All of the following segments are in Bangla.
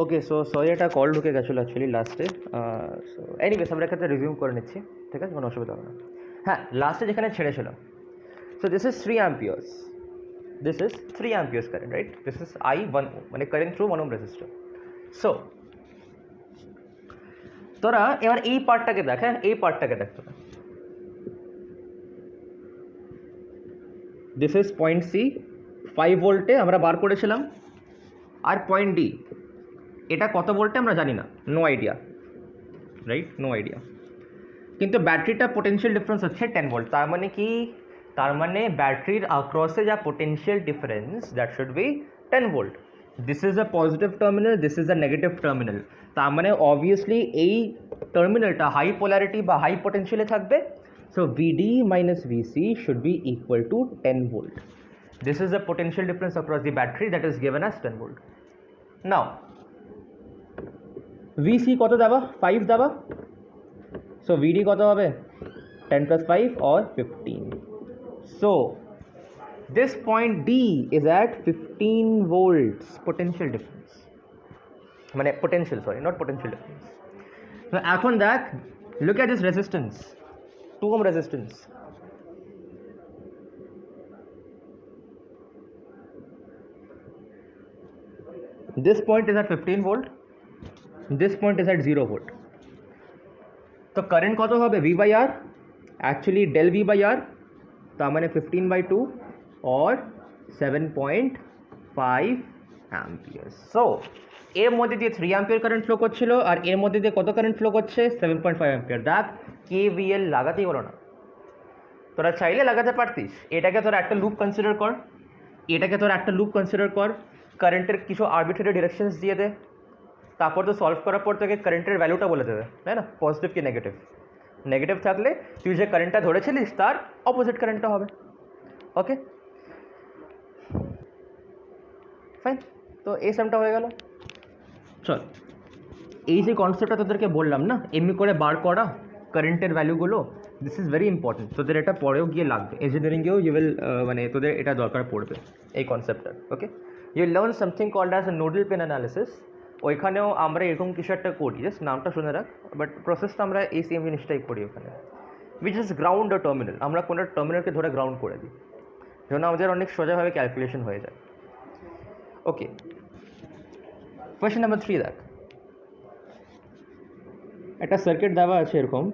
ওকে, সো সরি একটা কল ঢুকে গেছিলো অ্যাকচুয়ালি লাস্টে। সো এনিওয়েজ আমরা এক্ষেত্রে রিজিউম করে নিচ্ছি, ঠিক আছে, কোনো অসুবিধা হবে না। হ্যাঁ, লাস্টে যেখানে ছেড়েছিলাম, so this is 3 amperes, this is 3 amperes current, right? This is I 1 ohm, মানে current through 1 ohm resistor. So তোরা এবার এই পার্টটাকে দেখ, হ্যাঁ এই পার্টটাকে দেখ তোরা। দিস ইজ পয়েন্ট সি, 5 ভোল্টে আমরা বার করেছিলাম, আর পয়েন্ট ডি এটা কত ভোল্টে আমরা জানি না, no idea, right, no idea. কিন্তু ব্যাটারিটা পোটেনশিয়াল ডিফারেন্স হচ্ছে 10 ভোল্ট, তার মানে কি, তার মানে ব্যাটারির অ্যাক্রসে যা potential difference that should be 10 volt. This is a positive terminal, this is a negative terminal, তার মানে অবভিয়াসলি এই টার্মিনালটা হাই পোলারিটি বা হাই পোটেনশিয়ালে থাকবে। So VD minus VC should be equal to 10 volt. This is the potential difference across the battery that is given as 10 volt. Now VC কত দেবা, 5 দেবা, সো ভিডি কত হবে, 10 plus 5 or 15. So this point D is at 15 volts potential difference, মানে potential, sorry, not potential difference. So এখন দেখ, look at this resistance, 2 ohm resistance. This point is at 15 volt, this point is at 0 volt. তো কারেন্ট কত হবে, V by R, actually del V by R, তার মানে 15/2 or 7.5 amperes. So এর মধ্যে দিয়ে 3 অ্যাম্পিয়ার কারেন্ট ফ্লো করছিল, আর এর মধ্যে দিয়ে কত কারেন্ট ফ্লো করছে, 7.5 অ্যাম্পিয়ার। দেখ KVL লাগাতেই হলো না, তোরা চাইলে লাগাতে পারতিস। এটাকে তোরা একটা লুপ কনসিডার কর, এটাকে তোরা একটা লুপ কনসিডার কর, কারেন্টের কিছু আরবিট্রারি ডিরেকশনস দিয়ে দে, তারপর তো সলভ করার পর তোকে কারেন্টের ভ্যালুটা বলে দেবে, তাই না, পজিটিভ কি নেগেটিভ। নেগেটিভ থাকলে তুই যে কারেন্টটা ধরেছিলিস তার অপোজিট কারেন্টটা হবে। ওকে ফাইন, তো এই সামটা হয়ে গেল। চল, এই যে কনসেপ্টটা তোদেরকে বললাম না এমনি করে বার করা কারেন্টের ভ্যালুগুলো, দিস ইজ ভেরি ইম্পর্টেন্ট। তোদের এটা পরেও গিয়ে লাগবে, ইঞ্জিনিয়ারিংয়েও ইউ উইল, মানে তোদের এটা দরকার পড়বে এই কনসেপ্টটা। Okay, you learn something called as a nodal pen analysis. ওইখানেও আমরা এরকম কিছু একটা করি, জাস্ট নামটা শুনে রাখ, বাট প্রসেসটা আমরা এই সেম জিনিসটাই করি ওখানে। উইচ ইজ গ্রাউন্ড ও টার্মিনাল, আমরা কোনো টার্মিনালকে ধরে গ্রাউন্ড করে দিই, যেন আমাদের অনেক সোজাভাবে ক্যালকুলেশন হয়ে যায়। ওকে, কোয়েশ্চেন নাম্বার 3 দেখ, একটা সার্কিট দেওয়া আছে এরকম,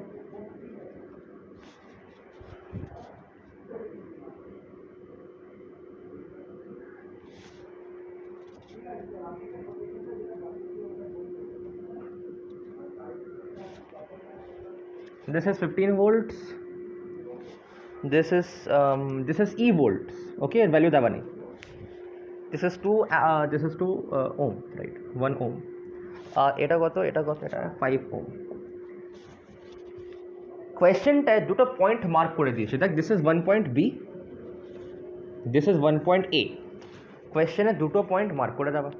this is 15 volts, this is E volts, okay, value দেওয়া নেই। this is 2 ohm, right, 1 ohm, এটা কত, এটা 5 ohm। কোয়েশ্চেনটায় দুটো পয়েন্ট মার্ক করে দিয়েছে, দেখ this is 1 point B, this is 1 point A. কোয়েশ্চেনে দুটো পয়েন্ট মার্ক করে দেওয়া,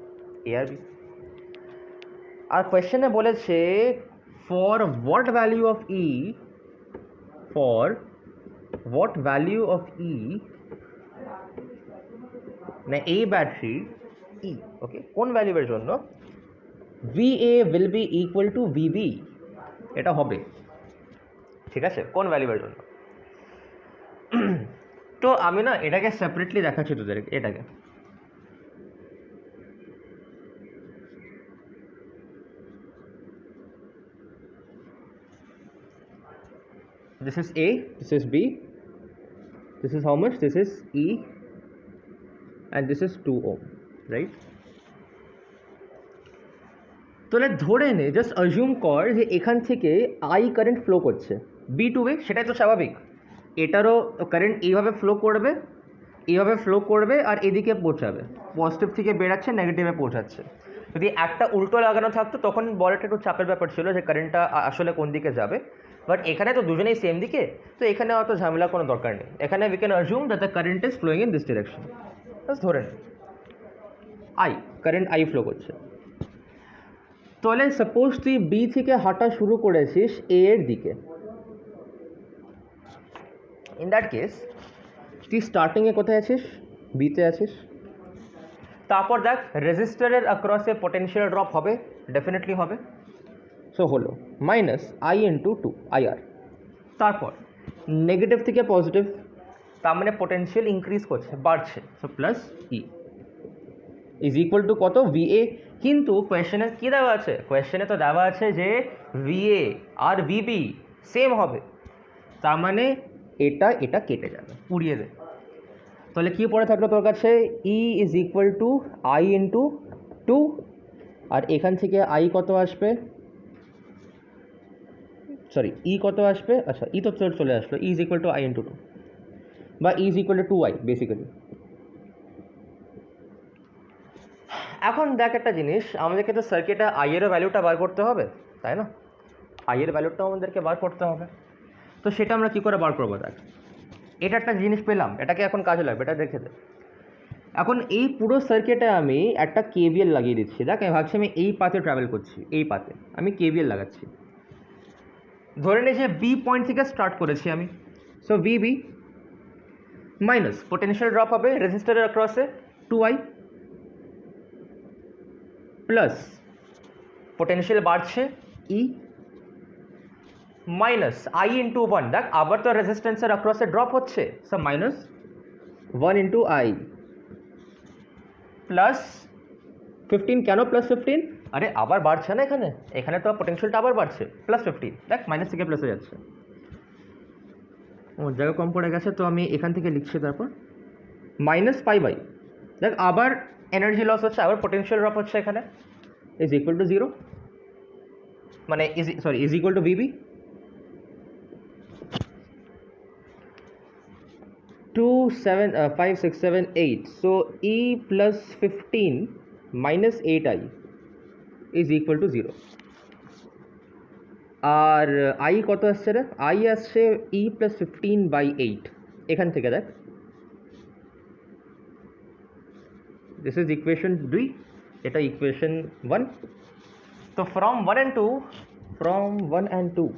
এ আর বি। আর কোয়েশ্চেনে বলেছে for what value of E, for what value of E, মানে এই ব্যাটারি E, ওকে, কোন ভ্যালুয়ের জন্য VA will be equal to VB, এটা হবে, ঠিক আছে, কোন ভ্যালুয়ের জন্য। তো আমি না এটাকে সেপারেটলি দেখাচ্ছি তোদের, এটাকে this is A, this is B, this is how much, this is E, and this is 2 ohm, right? তাহলে ধরে নে, জাস্ট অ্যাজিউম কর যে এখান থেকে আই কারেন্ট ফ্লো করছে বি টু এ, সেটাই তো স্বাভাবিক। এটারও কারেন্ট এইভাবে ফ্লো করবে, এইভাবে ফ্লো করবে, আর এদিকে পৌঁছাবে, পজিটিভ থেকে বেরাচ্ছে নেগেটিভে পৌঁছাচ্ছে। যদি একটা উল্টো লাগানো থাকতো তখন বলাটা একটু চাপের ব্যাপার ছিল যে কারেন্টটা আসলে কোন দিকে যাবে, বাট এখানে তো দুজনেই সেম দিকে, তো এখানে অত ঝামেলা কোনো দরকার নেই। এখানে we can assume that the current is flowing in this direction, just ধরে নে আই, কারেন্ট আই ফ্লো করছে। তাহলে সাপোজ তুই বি থেকে হাঁটা শুরু করেছিস এ এর দিকে, ইন দ্যাট কেস তুই স্টার্টিংয়ে কোথায় আছিস, বিতে আছিস, তারপর দেখ রেজিস্টারের অ্যাক্রসে পোটেনশিয়াল ড্রপ হবে, ডেফিনেটলি হবে। সো হলো minus I into two IR. তারপর নেগেটিভ থেকে পজিটিভ, তার মানে পোটেনশিয়াল ইনক্রিজ করছে, বাড়ছে। So plus E is equal to কত, ভিএ। কিন্তু কোয়েশ্চেনে কী দেওয়া আছে, কোয়েশ্চেনে তো দেওয়া আছে যে ভিএ আর ভিবি সেম হবে, তার মানে এটা এটা কেটে যাবে, উড়িয়ে দেবে। তাহলে কী পড়ে থাকলো তোর কাছে, E is equal to I into two, আর এখান থেকে আই কত আসবে, সরি ই কত আসবে, আচ্ছা ই তো চলে আসলো, E is equal to I into two, বা E is equal to two I basically. এখন দেখ একটা জিনিস, আমাদেরকে তো সার্কিটে আই এর ভ্যালুটা বার করতে হবে, তাই না? আই এর ভ্যালুটাও আমাদেরকে বার করতে হবে। তো সেটা আমরা কী করে বার করবো? দেখ এটা একটা জিনিস পেলাম, এটাকে এখন কাজে লাগবে, এটা দেখে দে। এখন এই পুরো সার্কিটে আমি একটা কেভিএল লাগিয়ে দিচ্ছি। দেখ আমি ভাবছি আমি এই পাথে ট্রাভেল করছি, এই পাথে আমি কেভিএল লাগাচ্ছি। ধরে নিই যে বি পয়েন্ট থেকে স্টার্ট করেছি আমি। So VB minus potential drop হবে রেজিস্টারের অ্যাক্রসে টু আই, প্লাস পোটেনশিয়াল বাড়ছে ই, মাইনাস আই ইন্টু ওয়ান। দেখ আবার তো রেজিস্ট্যান্সের অ্যাক্রসে ড্রপ হচ্ছে, so minus one into I plus 15। কেন প্লাস 15? আরে আবার বাড়ছে না, এখানে এখানে তো পোটেনশিয়ালটা আবার বাড়ছে, প্লাস 15। দেখ মাইনাস থেকে প্লাসে যাচ্ছে, ও জায়গা কম পড়ে গেছে, তো আমি এখান থেকে লিখছি। তারপর মাইনাস পাই বাই, দেখ আবার এনার্জি লস হচ্ছে, আবার পোটেনশিয়াল ড্রপ হচ্ছে, এখানে ইজ ইকুয়াল টু জিরো, মানে is equal to VB 2 7 5 6 7 8। So E plus 15 minus 8i is equal to zero. আর আই কত আসছে রে, আই আসছে ই প্লাস 15/8। এখান থেকে দেখ, দিস ইজ ইকুয়েশন 2, এটা ইকুয়েশন 1। তো ফ্রম 1 and 2,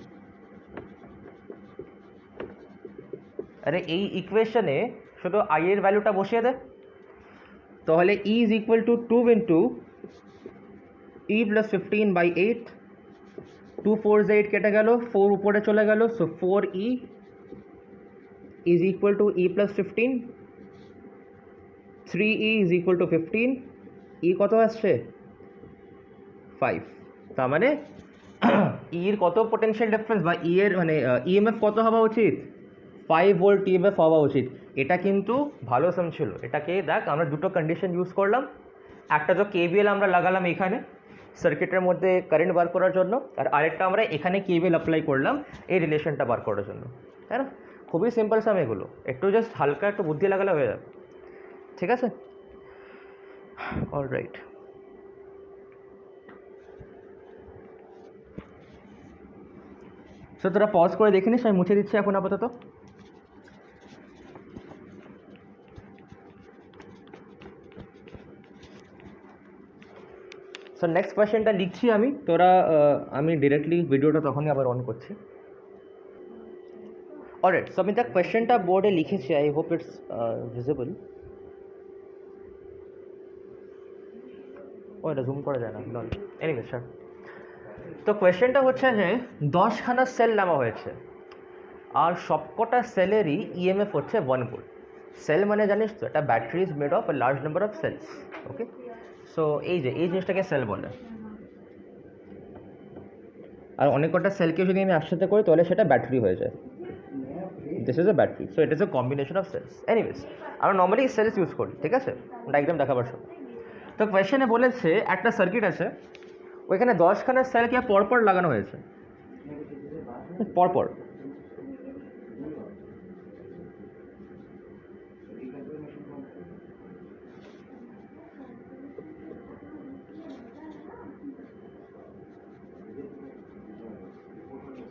আরে এই ইকুয়েশনে শুধু আই এর ভ্যালুটা বসিয়ে দে, তাহলে E is equal to 2 into E plus 15/8, 2 4 8 কেটে গেল, 4 উপরে চলে গেল, so 4e is equal two E plus 15, 3e is equal two 15, ই কত আসছে 5। তার মানে ইর কত পোটেনশিয়াল ডিফারেন্স বা ই এর মানে ইএমএফ কত হওয়া উচিত, 5 ভোল্ট ইএমএফ হওয়া উচিত। এটা কিন্তু ভালো সাম ছিল। এটাকে দেখ আমরা দুটো কন্ডিশন ইউজ করলাম, একটা তো কেভিএল আমরা লাগালাম এখানে সার্কিটের মধ্যে কারেন্ট বার করার জন্য, আর আরেকটা আমরা এখানে কেভিএল অ্যাপ্লাই করলাম এই রিলেশনটা বার করার জন্য, তাই না? খুবই সিম্পল সাম এগুলো, একটু জাস্ট হালকা একটু বুদ্ধি লাগালে হয়ে যাবে, ঠিক আছে? অলরাইট, সো তোরা পজ করে দেখে নিস, আমি মুছে দিচ্ছি এখন আপাতত। সো নেক্সট কোয়েশ্চেনটা লিখছি আমি, তোরা আমি ডিরেক্টলি ভিডিওটা তখনই আবার অন করছি। অলরাইট, সো আমি দেখ কোয়েশ্চেনটা বোর্ডে লিখেছি, আই হোপ ইটস ভিজিবল। ও এটা জুম করা যায় না, ডন। এনিওয়ে স্যার, তো কোয়েশ্চেনটা হচ্ছে যে 10খানা সেল নেওয়া হয়েছে, আর সবকটা সেলেরই ইএমএফ হচ্ছে 1 ভোল্ট। সেল মানে জানিস তো, এটা battery is made of a large number of cells, okay? So এই জিনিসটাকে সেল বলে। আর অনেক কটা সেলকে যদি আমি একসাথে করি তাহলে সেটা ব্যাটারি হয়ে যায়। This is a battery, so it is a combination of cells. Anyways, আমরা নর্মালি সেলস ইউজ করি, ঠিক আছে, ডায়াগ্রাম দেখাবার সময়। তো কোয়েশ্চেনে বলেছে একটা সার্কিট আছে, ওইখানে 10খানা সেলকে পরপর লাগানো হয়েছে, পরপর।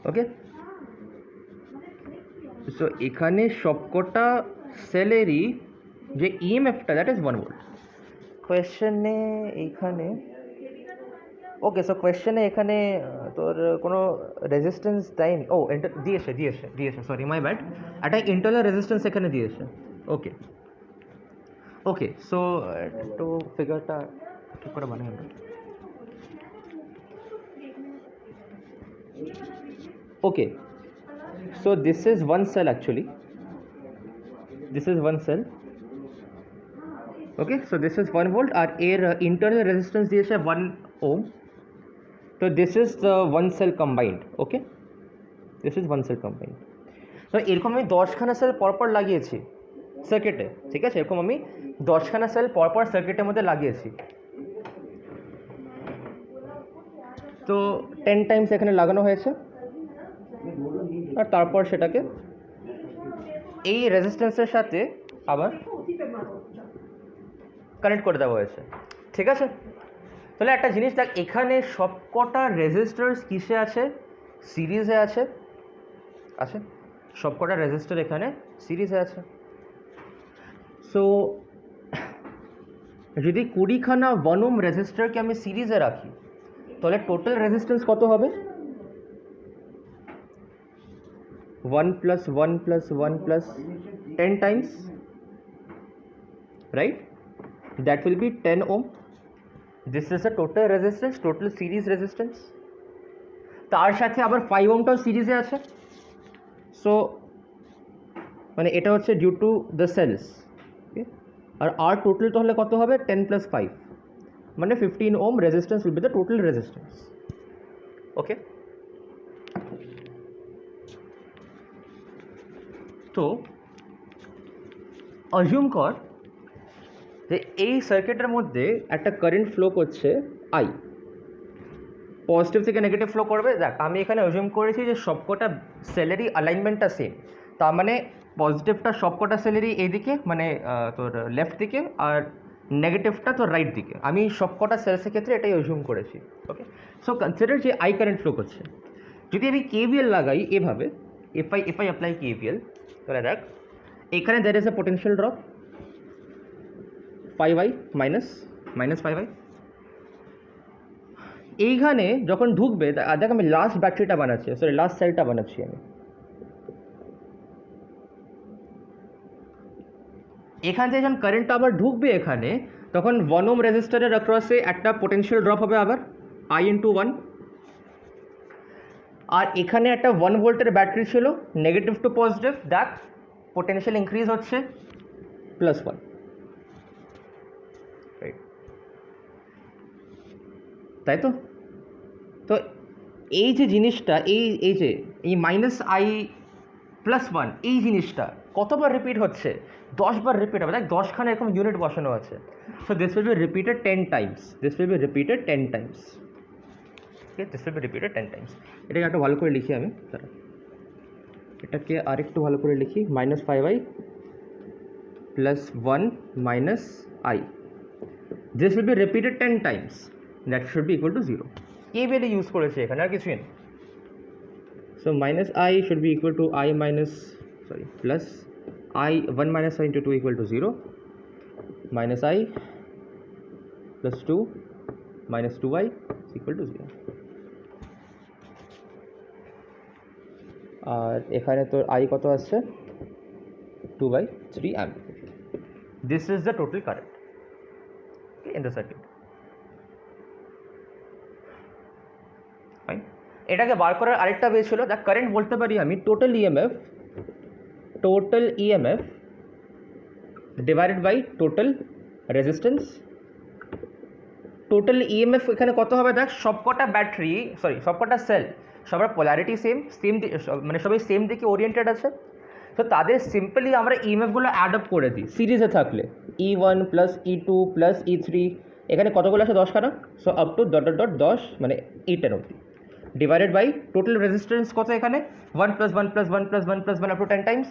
ওকে, সো এখানে সবকটা সেলেরই যে ইএমএফটা দ্যাট ইজ 1 ভোল্ট। কোয়েশ্চেনে এইখানে, ওকে, সো কোয়েশ্চেনে এখানে তোর কোনো রেজিস্ট্যান্স দেয়নি। ও দিয়েছে, সরি মাই ব্যাড, একটা ইন্টারনাল রেজিস্ট্যান্স এখানে দিয়েছে, ওকে। ওকে, সো একটু ফিগারটা ঠিক করে বানাই আমরা। ওকে, so this is one cell actually, this is one cell. Okay, so this is 1 volt আর এর internal resistance দিয়েছে 1 ohm. So this is the one cell combined. Okay, this is one cell combined. তো এরকম আমি 10খানা সেল পরপর লাগিয়েছি সার্কিটে, ঠিক আছে, এরকম আমি 10খানা সেল পরপর সার্কিটের মধ্যে লাগিয়েছি। তো 10 টাইমস এখানে লাগানো হয়েছে আর তারপর সেটাকে এই রেজিস্ট্যান্সের সাথে আবার কানেক্ট করে দেওয়া হয়েছে, ঠিক আছে। তাহলে একটা জিনিস দেখ, এখানে সবকটা রেজিস্টার্স কিসে আছে? সিরিজে আছে, আছে সবকটা রেজিস্টার এখানে সিরিজে আছে। সো যদি 20খানা 1 ওহম রেজিস্টারকে আমি সিরিজে রাখি তাহলে টোটাল রেজিস্ট্যান্স কত হবে? 1 + 1 + 1 + 10 times, right? That will be 10 ohm. This is the total resistance, total series resistance. তার সাথে আবার 5 ওহমটাও সিরিজে আছে। সো মানে এটা হচ্ছে ডিউ টু দ্য সেলস, আর আর টোটাল তাহলে কত হবে? 10 + 5 মানে 15 ohm resistance will be the total resistance. Okay, তো অজিউম কর যে এই সার্কিটের মধ্যে একটা কারেন্ট ফ্লো করছে আই, পজিটিভ থেকে নেগেটিভ ফ্লো করবে। দেখ আমি এখানে অজিউম করেছি যে সবকটা সেলেরই অ্যালাইনমেন্টটা সেম, তার মানে পজিটিভটা সবকটা সেলেরই এইদিকে মানে তোর লেফট দিকে আর নেগেটিভটা তোর রাইট দিকে। আমি সবকটা সেলসের ক্ষেত্রে এটাই অজিউম করেছি। ওকে, সো কনসিডার যে আই কারেন্ট ফ্লো করছে। যদি আমি কেভিএল লাগাই এভাবে, ইফ আই অ্যাপ্লাই কেভিএল, তাহলে দেখ এখানে there is a potential drop 5i -5i। এইখানে যখন ঢুকবে, দেখ আমি লাস্ট ব্যাটারিটা বানাচ্ছি, সরি লাস্ট সেলটা বানাচ্ছি আমি। এখান থেকে যখন কারেন্টটা আবার ঢুকবে এখানে, তখন 1 ওহম রেজিস্টারের অ্যাক্রসে একটা পোটেনশিয়াল ড্রপ হবে আবার i × 1। আর এখানে একটা 1 ভোল্টের ব্যাটারি ছিল, নেগেটিভ টু পজিটিভ, দেখ পোটেনশিয়াল ইনক্রিজ হচ্ছে +1, রাইট? তাই তো? তো এই যে জিনিসটা, এই যে এই -i+1 এই জিনিসটা কতবার রিপিট হচ্ছে? 10বার রিপিট হবে। দেখ 10খানা এরকম ইউনিট বসানো আছে। So this will be repeated 10 Times, this will be repeated 10 Times. Okay, this will be repeated 10 Times. এটাকে একটু ভালো করে লিখি আমি, এটাকে আরেকটু ভালো করে লিখি, -5i + 1 - i, this will be repeated 10 Times, that should be equal two 0। KVL use করেছে এখানে, আর কিছুই নেই। So -i should be equal two i minus sorry plus i 1 - i into 2 equal to 0, -i plus 2 minus 2i is equal to 0। আর এখানে তো i কত আসছে? 2/3 ampere। This is the total current in the circuit। এটাকে বার করার আরেকটা ওয়ে ছিল, দ্য কারেন্ট বলতে পারি আমি total EMF divided by total resistance. Total EMF এখানে কত হবে? দেখ সবকটা ব্যাটারি, সরি সবকটা সেল, সবার পোলারিটি সেম মানে সবাই সেম দিকে ওরিয়েন্টেড আছে। তো তাদের সিম্পলি আমরা ইএমএফগুলো অ্যাড আপ করে দিই সিরিজে থাকলে, E1 + E2 + E3, এখানে কতগুলো আছে? 10খানা। সো আপ টু ... 10 মানে 8 অবধি, ডিভাইডেড বাই টোটাল রেজিস্ট্যান্স কত এখানে? 1 + 1 + 1 + 1 + 1 আপ টু 10 টাইমস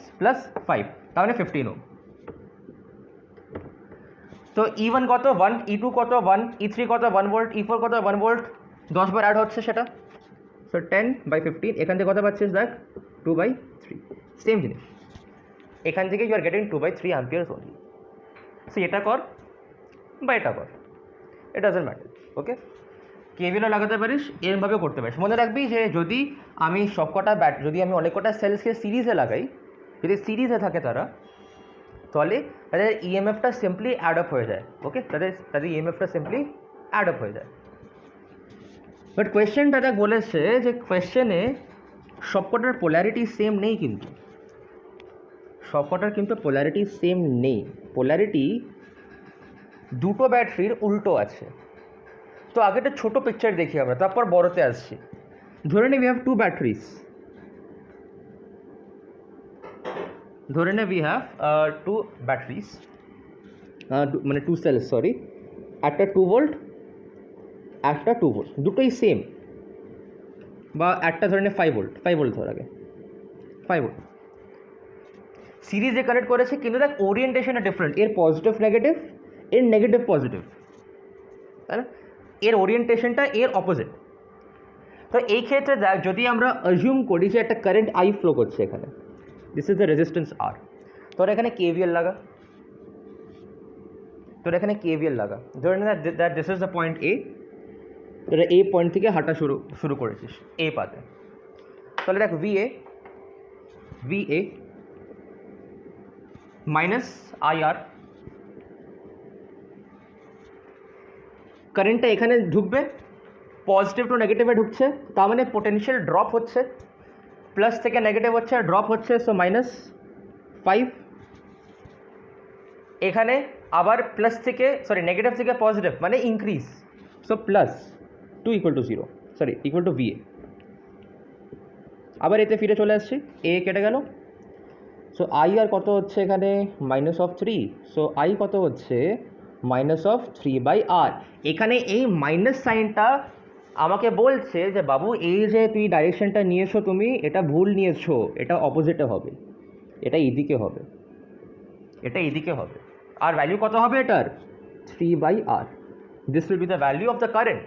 +5, তার মানে 15 ওহম। তো E1 কত? 1, E2 কত? 1, E3 কত? 1 ভোল্ট, E4 কত? 1 ভোল্ট, 10 বার অ্যাড হচ্ছে সেটা। সো 10/15, এখান থেকে কত পাচ্ছিস? দেখ 2/3, সেম জিনিস। এখান থেকে you are getting 2/3 amperes only. So এটা কর বা এটা কর, ইট ডাজন্ট ম্যাটার। ওকে, কেভিএলও লাগাতে পারিস, এরমভাবেও করতে পারিস। মনে রাখবি যে যদি আমি সবকটা যদি আমি অনেক কটা সেলসকে সিরিজে লাগাই, যদি সিরিজে থাকে তারা, তাহলে তাদের ইএমএফটা সিম্পলি অ্যাড আপ হয়ে যায়। ওকে, তাদের ইএমএফটা সিম্পলি অ্যাড আপ হয়ে যায়। বাট কোয়েশ্চেনটা দেখ বলেছে যে কোয়েশ্চেনে সবকটার পোলারিটি সেম নেই, কিন্তু সবকটার কিন্তু পোলারিটি সেম নেই, পোলারিটি দুটো ব্যাটারির উল্টো আছে। তো আগে একটা ছোটো পিকচার দেখি আমরা, তারপর বড়তে আসছি। ধরে নে উই হ্যাভ টু ব্যাটারিজ, ধরে নে উই হ্যাভ টু ব্যাটারিজ, মানে টু সেলস, সরি, একটা 2 ভোল্ট, একটা 2 ভোল্ট, দুটোই সেম, বা একটা ধরে নে 5 ভোল্ট, 5 ভোল্ট ধর আগে, 5 ভোল্ট সিরিজে কানেক্ট করেছে, কিন্তু দেখ ওরিয়েন্টেশনটা ডিফারেন্ট, এর পজিটিভ নেগেটিভ, এর নেগেটিভ পজিটিভ, তাই না? এর ওরিয়েন্টেশনটা এর অপোজিট। তো এই ক্ষেত্রে দেখ যদি আমরা অ্যাজিউম করি যে একটা কারেন্ট আই ফ্লো করছে এখানে, দিস ইজ দ্য রেজিস্ট্যান্স আর, তোর এখানে কেভিএল লাগা, তোর এখানে কেভিএল লাগা, ধরে নে that this is the point A, তোরা এই পয়েন্ট থেকে হাঁটা শুরু করেছিস এ পাতে, তাহলে দেখ ভিএ মাইনাস আইআর, কারেন্টটা এখানে ঢুকবে, পজিটিভ টু নেগেটিভে ঢুকছে, তার মানে পোটেনশিয়াল ড্রপ হচ্ছে, প্লাস থেকে নেগেটিভ হচ্ছে, ড্রপ হচ্ছে, সো -5। এখানে আবার প্লাস থেকে নেগেটিভ থেকে পজিটিভ মানে increase, so +2 = 0, sorry equal to V A. আবার এতে ফিরে চলে আসছি, এ কেটে গেল, সো আই আর কত হচ্ছে এখানে -3, সো আই কত হচ্ছে -3/r। এখানে এই মাইনাস সাইনটা আমাকে বলছে যে বাবু এই যে তুই ডাইরেকশনটা নিয়েছো তুমি এটা ভুল নিয়েছো, এটা অপোজিটে হবে, এটা এদিকে হবে, এটা এদিকে হবে। আর ভ্যালু কত হবে এটার? 3/r। This will be the value of the current.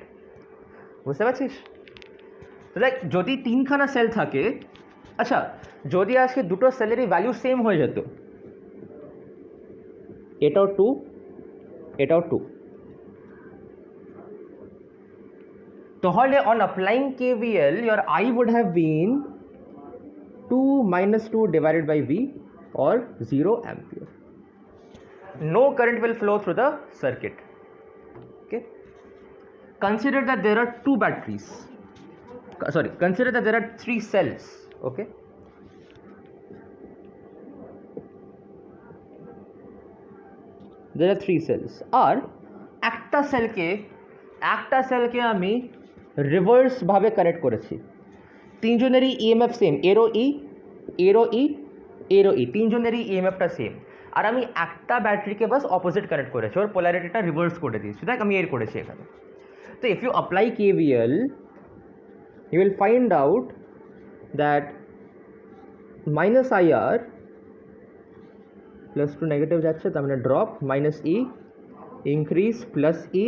বুঝতে পারছিস? তো দেখ যদি তিনখানা সেল থাকে, আচ্ছা যদি আজকে দুটো সেলেরই ভ্যালু সেম হয়ে যেত, এটাও 2, এটাও 2, তাহলে on applying KVL your I would have been 2 - 2 divided by V or 0 ampere. No current will flow through the circuit. Okay, consider that there are two batteries, consider that there are 3 cells. Okay, there are 3 cells আর একটা সেলকে আমি রিভার্স ভাবে কানেক্ট করেছি, তিনজনেরই ইএমএফ সেম, এরও ই, তিনজনেরই ইএমএফটা সেম, আর আমি একটা ব্যাটারিকে বাস অপোজিট কানেক্ট করেছি, ওর পোলারিটিটা রিভার্স করে দিয়েছি, দেখ আমি এর করেছি এখানে। তো if you apply KVL you will find out that -IR plus to negative যাচ্ছে, তার মানে drop, -E increase, +E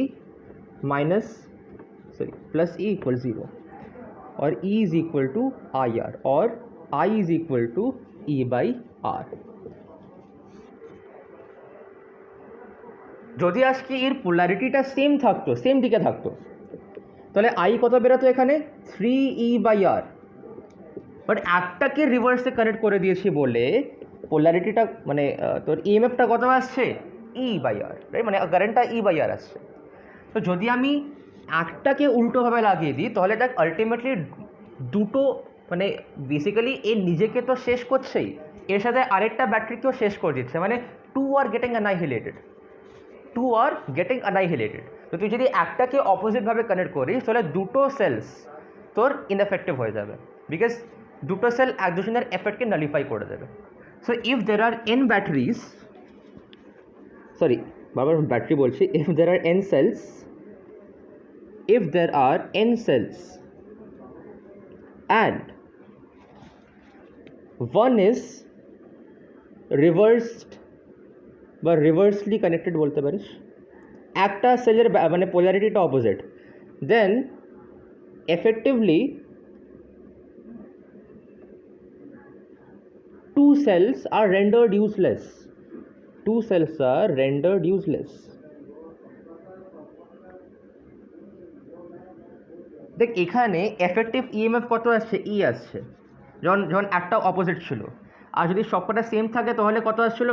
= 0, or E is equal to IR, or I is equal to E/R। যদি আজকে এর পোলারিটিটা সেম থাকতো, সেম দিকে থাকতো, তাহলে I কত বেরোতো এখানে 3E/R, বাট একটাকে রিভার্সে কানেক্ট করে দিয়েছি বলে পোলারিটিটা মানে তোর ইএমএফটা কত আসছে E/R, রাইট, মানে কারেন্টটা E/R আসছে। তো যদি আমি একটাকে উল্টোভাবে লাগিয়ে দিই তাহলে দেখ আলটিমেটলি দুটো মানে বেসিক্যালি এ নিজেকে তো শেষ করছেই, এর সাথে আরেকটা ব্যাটারিকেও শেষ করে দিচ্ছে, মানে টু আর গেটিং অ্যানাইহিলেটেড। তো তুই যদি একটাকে অপোজিটভাবে কানেক্ট করিস তাহলে দুটো সেলস তোর ইনএফেক্টিভ হয়ে যাবে, বিকজ দুটো সেল এক দুজনের এফেক্টকে নালিফাই করে দেবে। So if there are n batteries, বারবার ব্যাটারি বলছি, if there are n cells and one is reversed বা রিভার্সলি কানেক্টেড বলতে পারিস, একটা সেলের মানে পোলারিটিটা opposite, then effectively two cells are rendered useless. দেখ এখানে এফেক্টিভ ইএমএফ কত আসছে, ই আসছে, যখন একটা অপোজিট ছিল, আর যদি সবকটা সেম থাকে তাহলে কত আসছিলো,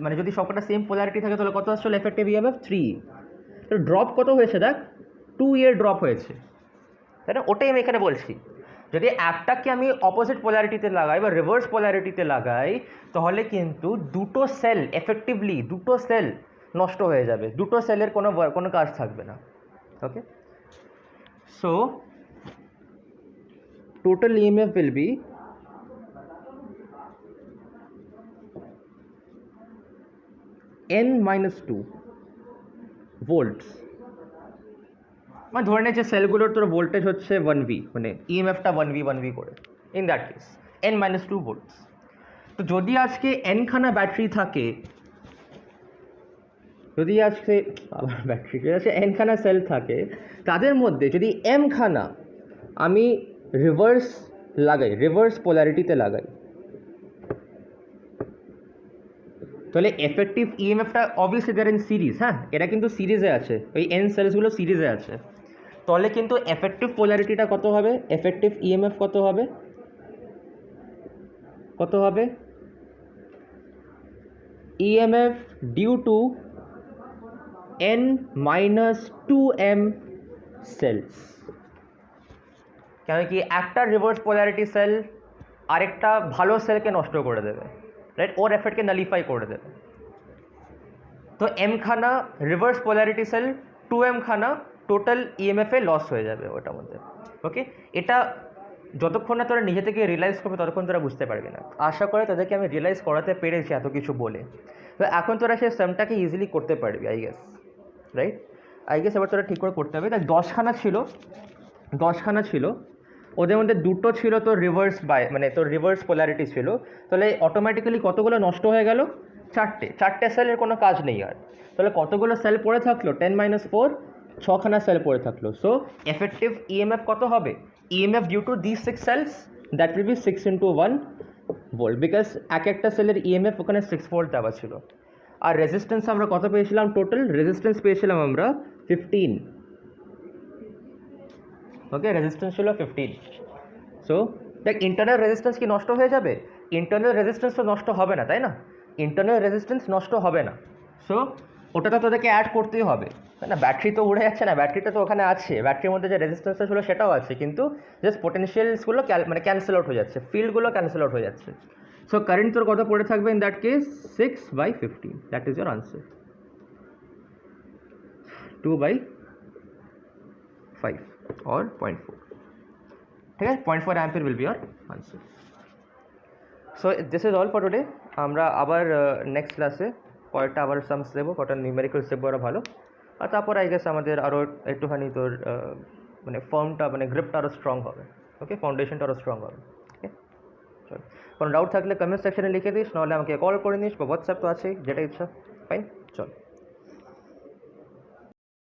মানে যদি সবকটা সেম পোলারিটি থাকে তাহলে কত আসছিলো এফেক্টিভ ইএমএফ 3। তো ড্রপ কত হয়েছে দেখ, 2 এর ড্রপ হয়েছে, তাই না? ওটাই আমি এখানে বলছি, যদি একটাকে আমি অপোজিট পোলারিটিতে লাগাই বা রিভার্স পোলারিটিতে লাগাই তাহলে কিন্তু দুটো সেল এফেক্টিভলি দুটো সেল নষ্ট হয়ে যাবে, দুটো সেলের কোনো কাজ থাকবে না। Okay, so total EMF will be n-2 volts. মানে ধরে নে যে সেলগুলোর তোর ভোল্টেজ হচ্ছে 1V, মানে ইএমএফটা 1V করে, in that case n-2 volts. তো যদি আজকে খানা ব্যাটারি থাকে, যদি আজকে খানা সেল থাকে, তাদের মধ্যে যদি খানা আমি রিভার্স পোলারিটিতে লাগাই, তাহলে এফেক্টিভ ইএমএফটা অবভিয়াসলি দেয়ার ইন সিরিজ। হ্যাঁ, এরা কিন্তু সিরিজে আছে, ওই সেলসগুলো সিরিজে আছে, তাহলে কিন্তু এফেক্টিভ পোলারিটিটা কত হবে, এফেক্টিভ ইএমএফ কত হবে, EMF due two n-2m sales. কেন কি একটা রিভার্স পোলারিটি সেল আরেকটা ভালো সেলকে নষ্ট করে দেবে, রাইট, ওর এফেক্টকে নালিফাই করে দেবে। তো খানা রিভার্স পোলারিটি সেল, 2m খানা টোটাল ইএমএফে লস হয়ে যাবে ওটার মধ্যে। ওকে, এটা যতক্ষণ না তোরা নিজে থেকে রিয়েলাইজ করবে ততক্ষণ তোরা বুঝতে পারবি না। আশা করে তাদেরকে আমি রিয়েলাইজ করাতে পেরেছি এত কিছু বলে। তো এখন তোরা সেই সামটাকে ইজিলি করতে পারবি, I guess, right? I guess এবার তোরা ঠিক করে করতে হবে। দেখ 10খানা ছিল, ওদের মধ্যে দুটো ছিল তোর মানে তোর রিভার্স পোলারিটি ছিল, তাহলে অটোমেটিক্যালি কতগুলো নষ্ট হয়ে গেল, চারটে সেলের কোনো কাজ নেই আর। তাহলে কতগুলো সেল পড়ে থাকলো, 10-4, 6খানা সেল পড়ে থাকলো। সো এফেক্টিভ ইএমএফ কত হবে, EMF due to this 6 cells, that will be 6 × 1 volt, because একটা সেলের ইএমএফ ওখানে 6 ভোল্ট দেওয়া ছিল। আর রেজিস্ট্যান্স আমরা কত পেয়েছিলাম, টোটাল রেজিস্ট্যান্স পেয়েছিলাম আমরা 15। ওকে, রেজিস্ট্যান্স ছিল 15। সো দেখ ইন্টারনাল রেজিস্ট্যান্স কি নষ্ট হয়ে যাবে, ইন্টারনাল রেজিস্ট্যান্স তো নষ্ট হবে না, তাই না? ইন্টারনাল রেজিস্ট্যান্স নষ্ট হবে না, সো ওটা তো তোদেরকে অ্যাড করতেই হবে, তাই না? ব্যাটারি তো উড়ে যাচ্ছে না, ব্যাটারিটা তো ওখানে আছে, ব্যাটারির মধ্যে যে রেজিস্ট্যান্সটা ছিল সেটাও আছে, কিন্তু জাস্ট পোটেনশিয়ালসগুলো মানে ক্যান্সেল আউট হয়ে যাচ্ছে, ফিল্ডগুলো ক্যান্সেল আউট হয়ে যাচ্ছে। সো কারেন্ট তোর কত পড়ে থাকবে in that case, 6/15, that is your answer, 2/5 or 0.4। ঠিক আছে, 0.4 ampere will be your answer. So this is all for today. আমরা আবার নেক্সট ক্লাসে কয়েকটা আবার সামস দেবো, কটা নিউমেরিক্যালস দেবো আরও ভালো, আর তারপর আই গেস আমাদের আরও একটুখানি তোর মানে ফর্মটা, মানে গ্রিপটা আরও স্ট্রং হবে। ওকে, ফাউন্ডেশনটা আরও স্ট্রং হবে। ওকে, চল, কোনো ডাউট থাকলে কমেন্ট সেকশনে লিখে দিস, নাহলে আমাকে কল করে নিস, বা হোয়াটসঅ্যাপ তো আছেই, যেটা ইচ্ছা। ফাইন, চল।